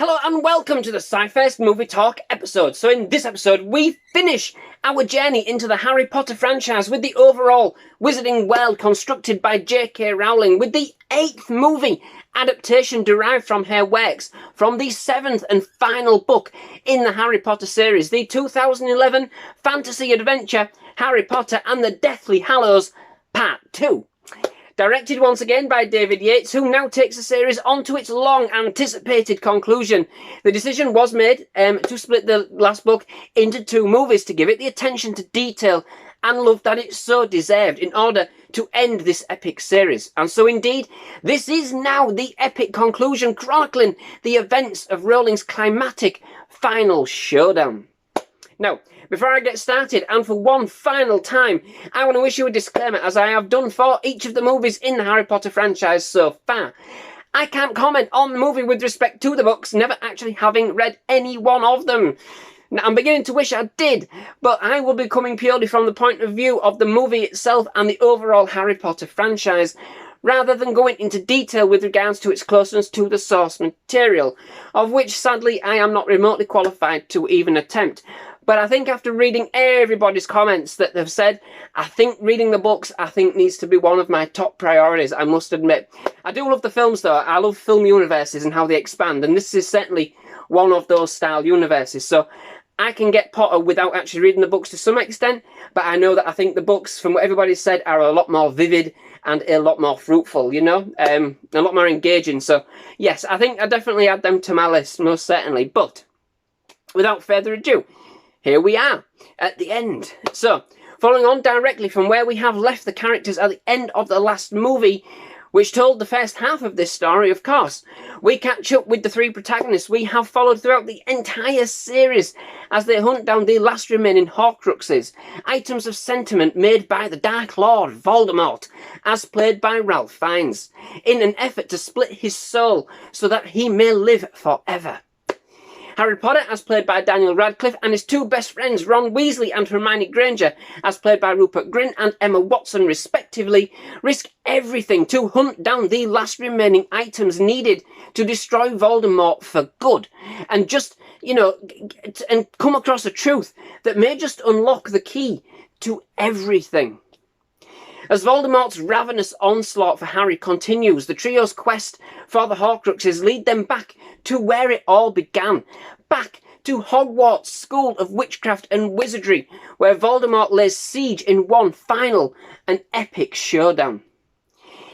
Hello and welcome to the SciFirst MovieTalk episode. So in this episode, we finish our journey into the Harry Potter franchise with the overall wizarding world constructed by J.K. Rowling, with the 8th movie adaptation derived from her works from the 7th and final book in the Harry Potter series, the 2011 fantasy adventure Harry Potter and the Deathly Hallows Part 2. Directed once again by David Yates, who now takes the series on to its long-anticipated conclusion. The decision was made to split the last book into 2 movies to give it the attention to detail and love that it so deserved in order to end this epic series. And so indeed, this is now the epic conclusion chronicling the events of Rowling's climactic final showdown. Now, before I get started, and for one final time, I want to issue a disclaimer, as I have done for each of the movies in the Harry Potter franchise so far. I can't comment on the movie with respect to the books, never actually having read any one of them. Now, I'm beginning to wish I did, but I will be coming purely from the point of view of the movie itself and the overall Harry Potter franchise, rather than going into detail with regards to its closeness to the source material, of which sadly I am not remotely qualified to even attempt. But I think after reading everybody's comments that they've said, I think reading the books, needs to be one of my top priorities, I must admit. I do love the films though. I love film universes and how they expand, and this is certainly one of those style universes. So I can get Potter without actually reading the books to some extent, but I know that I think the books, from what everybody said, are a lot more vivid and a lot more fruitful, you know, a lot more engaging. So yes, I think I definitely add them to my list, most certainly. But without further ado, here we are at the end. So, following on directly from where we have left the characters at the end of the last movie, which told the first half of this story, of course, we catch up with the 3 protagonists we have followed throughout the entire series as they hunt down the last remaining Horcruxes, items of sentiment made by the Dark Lord Voldemort, as played by Ralph Fiennes, in an effort to split his soul so that he may live forever. Harry Potter, as played by Daniel Radcliffe, and his 2 best friends, Ron Weasley and Hermione Granger, as played by Rupert Grint and Emma Watson, respectively, risk everything to hunt down the last remaining items needed to destroy Voldemort for good, and just, and come across a truth that may just unlock the key to everything. As Voldemort's ravenous onslaught for Harry continues, the trio's quest for the Horcruxes lead them back to where it all began, back to Hogwarts School of Witchcraft and Wizardry, where Voldemort lays siege in one final and epic showdown.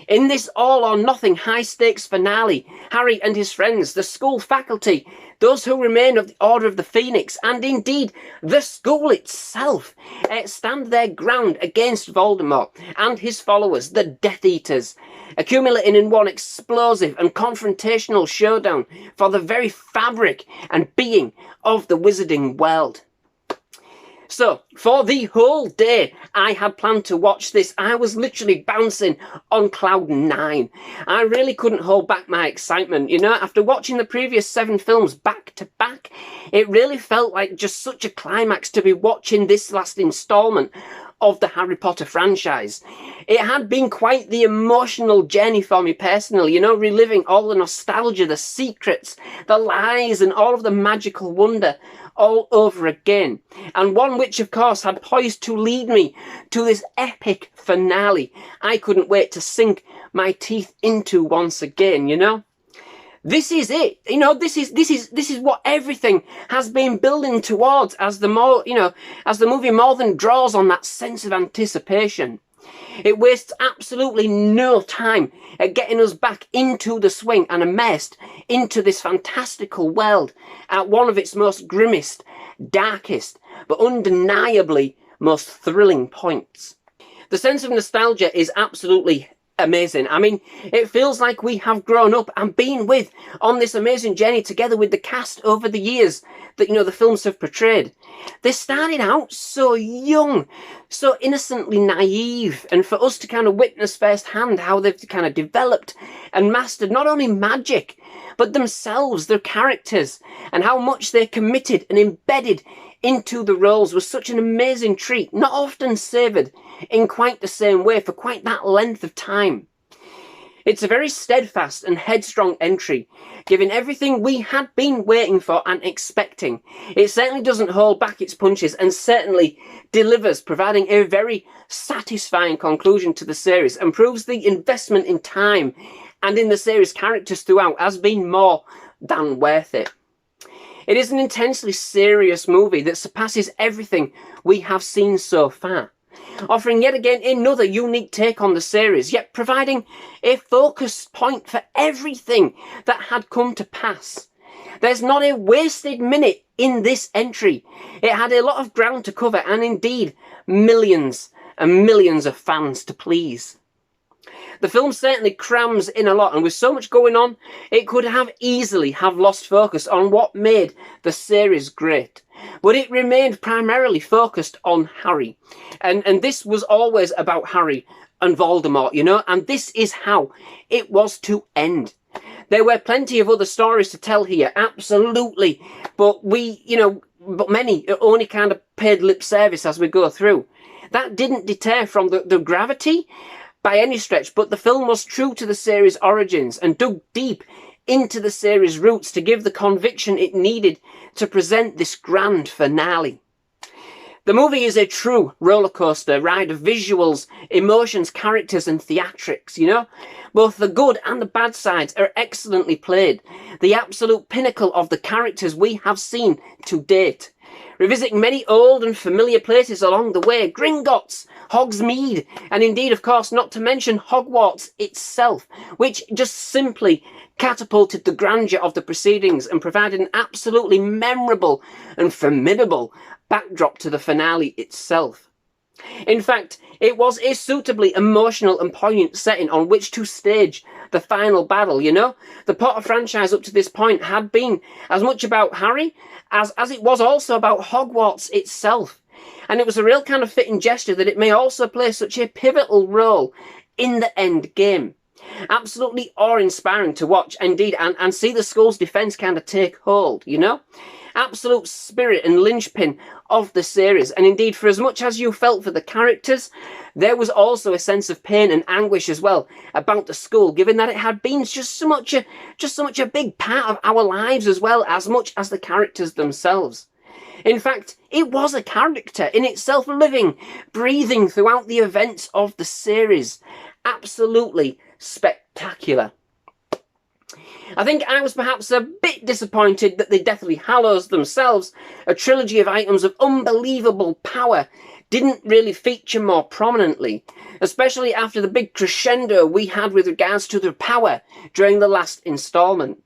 In this all-or-nothing high-stakes finale, Harry and his friends, the school faculty, those who remain of the Order of the Phoenix, and indeed the school itself, stand their ground against Voldemort and his followers, the Death Eaters, accumulating in one explosive and confrontational showdown for the very fabric and being of the wizarding world. So, for the whole day I had planned to watch this, I was literally bouncing on cloud 9. I really couldn't hold back my excitement. After watching the previous 7 films back to back, it really felt like just such a climax to be watching this last installment of the Harry Potter franchise. It had been quite the emotional journey for me personally, reliving all the nostalgia, the secrets, the lies, and all of the magical wonder all over again, and one which of course had poised to lead me to this epic finale I couldn't wait to sink my teeth into once again. This is it. This is what everything has been building towards as the movie more than draws on that sense of anticipation. It wastes absolutely no time at getting us back into the swing and immersed into this fantastical world at one of its most grimmest, darkest, but undeniably most thrilling points. The sense of nostalgia is absolutely amazing. It feels like we have grown up and been on this amazing journey together with the cast over the years that, the films have portrayed. They started out so young, so innocently naive, and for us to kind of witness firsthand how they've kind of developed and mastered not only magic, but themselves, their characters, and how much they committed and embedded into the roles was such an amazing treat, not often savoured in quite the same way for quite that length of time. It's a very steadfast and headstrong entry, giving everything we had been waiting for and expecting. It certainly doesn't hold back its punches and certainly delivers, providing a very satisfying conclusion to the series and proves the investment in time and in the series characters throughout has been more than worth it. It is an intensely serious movie that surpasses everything we have seen so far, offering yet again another unique take on the series, yet providing a focus point for everything that had come to pass. There's not a wasted minute in this entry. It had a lot of ground to cover and indeed millions and millions of fans to please. The film certainly crams in a lot, and with so much going on, it could have easily have lost focus on what made the series great. But it remained primarily focused on Harry. And this was always about Harry and Voldemort, you know, and this is how it was to end. There were plenty of other stories to tell here, absolutely, but many only kind of paid lip service as we go through. That didn't deter from the gravity by any stretch, but the film was true to the series' origins and dug deep into the series' roots to give the conviction it needed to present this grand finale. The movie is a true rollercoaster ride of visuals, emotions, characters and theatrics, you know? Both the good and the bad sides are excellently played, the absolute pinnacle of the characters we have seen to date. Revisiting many old and familiar places along the way, Gringotts, Hogsmeade, and indeed, of course, not to mention Hogwarts itself, which just simply catapulted the grandeur of the proceedings and provided an absolutely memorable and formidable backdrop to the finale itself. In fact, it was a suitably emotional and poignant setting on which to stage the final battle, you know? The Potter franchise up to this point had been as much about Harry as it was also about Hogwarts itself. And it was a real kind of fitting gesture that it may also play such a pivotal role in the end game. Absolutely awe-inspiring to watch, indeed, and see the school's defence kind of take hold, you know? Absolute spirit and linchpin of the series, and indeed, for as much as you felt for the characters, there was also a sense of pain and anguish as well about the school, given that it had been just so much a big part of our lives as well, as much as the characters themselves. In fact, it was a character in itself, living, breathing throughout the events of the series. Absolutely spectacular. I think I was perhaps a bit disappointed that the Deathly Hallows themselves, a trilogy of items of unbelievable power, didn't really feature more prominently, especially after the big crescendo we had with regards to their power during the last instalment.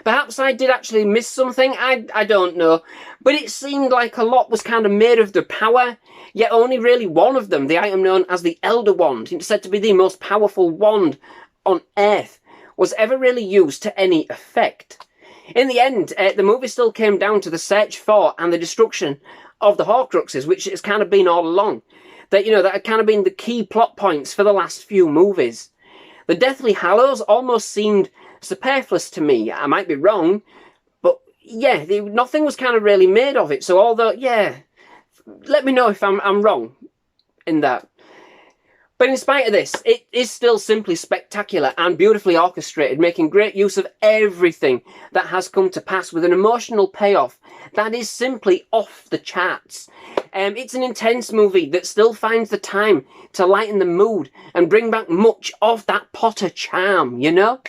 Perhaps I did actually miss something, I don't know, but it seemed like a lot was kind of made of their power, yet only really one of them, the item known as the Elder Wand, said to be the most powerful wand on Earth, was ever really used to any effect. In the end, the movie still came down to the search for and the destruction of the Horcruxes, which has kind of been all along. That had kind of been the key plot points for the last few movies. The Deathly Hallows almost seemed superfluous to me. I might be wrong, but yeah, nothing was kind of really made of it. So although, yeah, let me know if I'm wrong in that. But in spite of this, it is still simply spectacular and beautifully orchestrated, making great use of everything that has come to pass with an emotional payoff that is simply off the charts. It's an intense movie that still finds the time to lighten the mood and bring back much of that Potter charm, you know?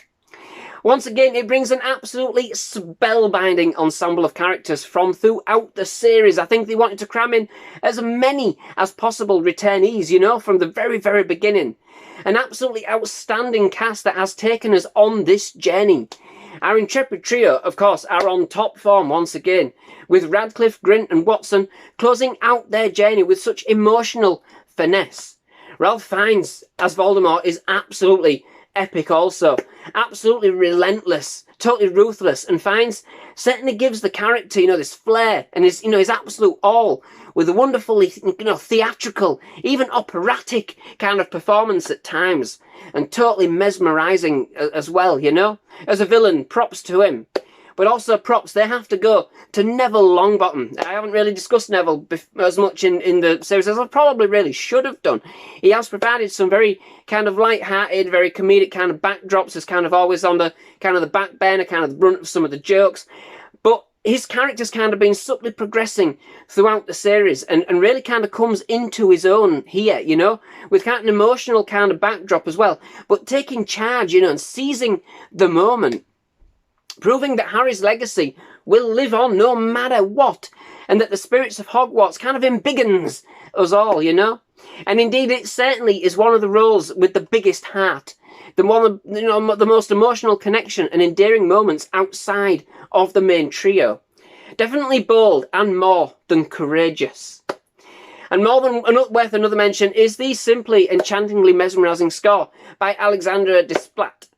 Once again, it brings an absolutely spellbinding ensemble of characters from throughout the series. I think they wanted to cram in as many as possible returnees, from the very, very beginning. An absolutely outstanding cast that has taken us on this journey. Our intrepid trio, of course, are on top form once again, with Radcliffe, Grint and Watson closing out their journey with such emotional finesse. Ralph Fiennes as Voldemort is absolutely epic also. Absolutely relentless, totally ruthless, and Fiennes certainly gives the character, this flair and his absolute all, with a wonderfully, theatrical, even operatic kind of performance at times, and totally mesmerising as well, As a villain, props to him. But also props, they have to go to Neville Longbottom. I haven't really discussed Neville as much in the series as I probably really should have done. He has provided some very kind of light-hearted, very comedic kind of backdrops, as kind of always on the kind of the back burner, kind of the brunt of some of the jokes. But his character's kind of been subtly progressing throughout the series and really kind of comes into his own here, you know, with kind of an emotional kind of backdrop as well, but taking charge, you know, and seizing the moment, proving that Harry's legacy will live on no matter what, and that the spirits of Hogwarts kind of embiggens us all, you know. And indeed, it certainly is one of the roles with the biggest heart, the one, you know, the most emotional connection and endearing moments outside of the main trio. Definitely bold and more than courageous. And more than worth another mention is the simply enchantingly mesmerising score by Alexandra Desplat.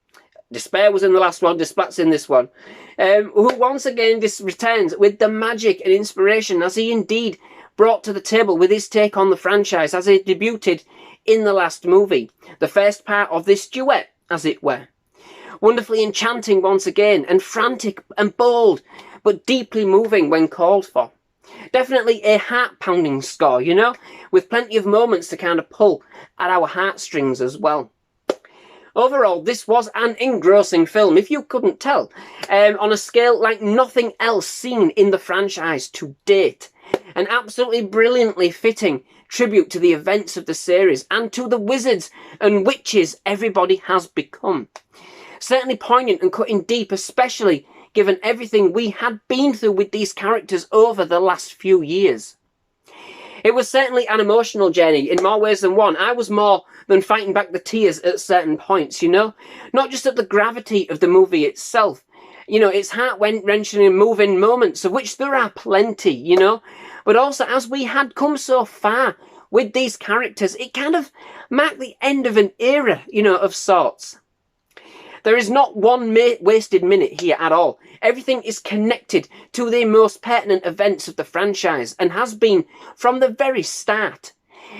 Despair was in the last one, Desplat's in this one. Who once again returns with the magic and inspiration as he indeed brought to the table with his take on the franchise as he debuted in the last movie. The first part of this duet, as it were. Wonderfully enchanting once again, and frantic and bold, but deeply moving when called for. Definitely a heart-pounding score, you know, with plenty of moments to kind of pull at our heartstrings as well. Overall, this was an engrossing film, if you couldn't tell, on a scale like nothing else seen in the franchise to date. An absolutely brilliantly fitting tribute to the events of the series and to the wizards and witches everybody has become. Certainly poignant and cutting deep, especially given everything we had been through with these characters over the last few years. It was certainly an emotional journey in more ways than one. I was more than fighting back the tears at certain points, you know? Not just at the gravity of the movie itself. You know, its heart-wrenching and moving moments, of which there are plenty, you know? But also, as we had come so far with these characters, it kind of marked the end of an era, you know, of sorts. There is not one wasted minute here at all. Everything is connected to the most pertinent events of the franchise and has been from the very start.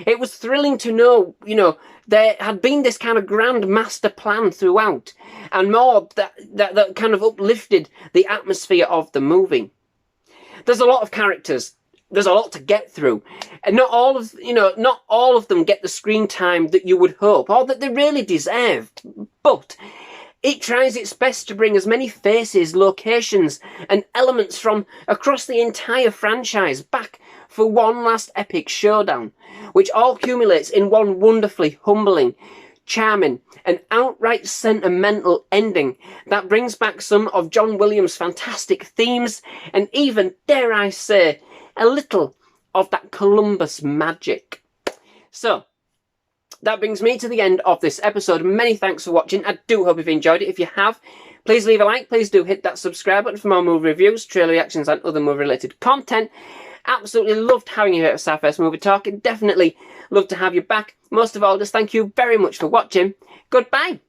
It was thrilling to know, you know, there had been this kind of grand master plan throughout, and more that kind of uplifted the atmosphere of the movie. There's a lot of characters. There's a lot to get through, and not all of them get the screen time that you would hope or that they really deserve. But it tries its best to bring as many faces, locations, and elements from across the entire franchise back for one last epic showdown, which all accumulates in one wonderfully humbling, charming, and outright sentimental ending that brings back some of John Williams' fantastic themes and even, dare I say, a little of that Columbus magic. So, that brings me to the end of this episode. Many thanks for watching. I do hope you've enjoyed it. If you have, please leave a like. Please do hit that subscribe button for more movie reviews, trailer reactions, and other movie-related content. Absolutely loved having you here at SciFirst Movie Talk, and definitely love to have you back. Most of all, just thank you very much for watching. Goodbye.